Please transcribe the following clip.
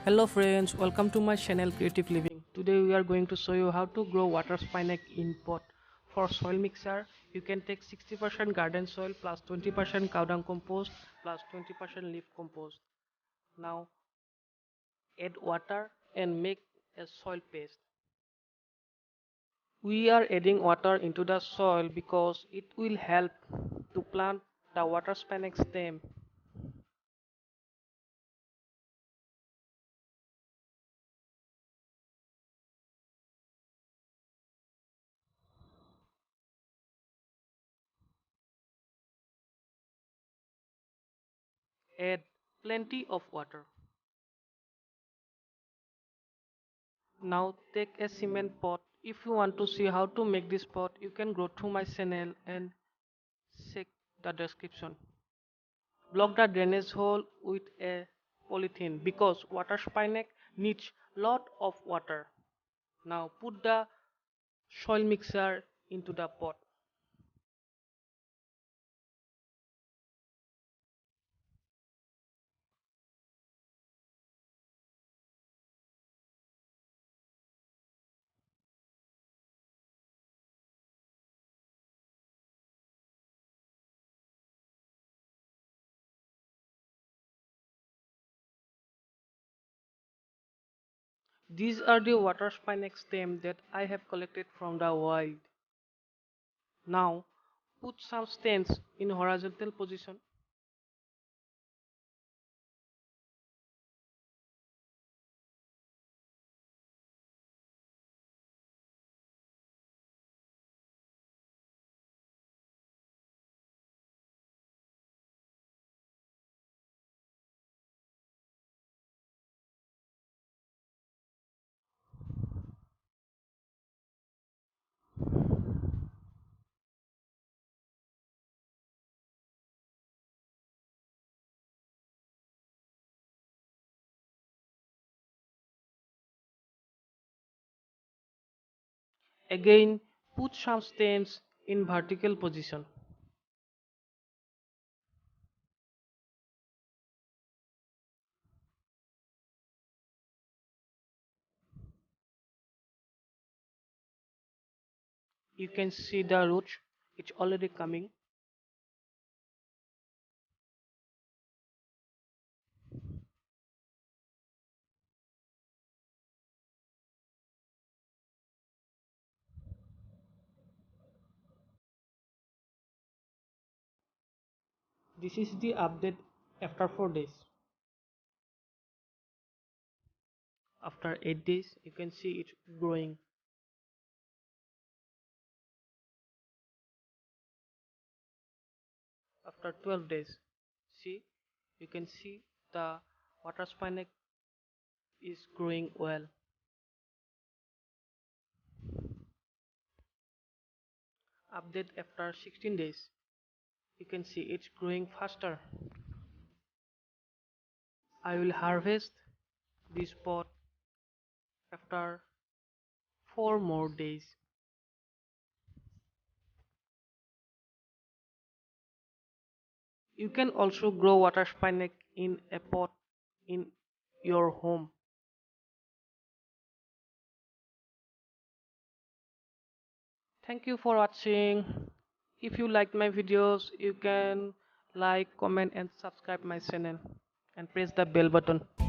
Hello friends, welcome to my channel Creative Living. Today we are going to show you how to grow water spinach in pot. For soil mixer, you can take 60% garden soil plus 20% cow dung compost plus 20% leaf compost. Now add water and make a soil paste. We are adding water into the soil because it will help to plant the water spinach stem. Add plenty of water. Now take a cement pot. If you want to see how to make this pot, you can go to my channel and check the description. Block the drainage hole with a polythene because water spinach needs lot of water. Now put the soil mixer into the pot. These are the water spinach stems that I have collected from the wild. Now put some stems in horizontal position. Again put some stems in vertical position. You can see the roots, it's already coming. This is the update after 4 days. After 8 days you can see it growing. After 12 days, see, you can see the water spinach is growing well. Update after 16 days, you can see it's growing faster. I will harvest this pot after 4 more days. You can also grow water spinach in a pot in your home. Thank you for watching. If you like my videos, you can like, comment and subscribe my channel and press the bell button.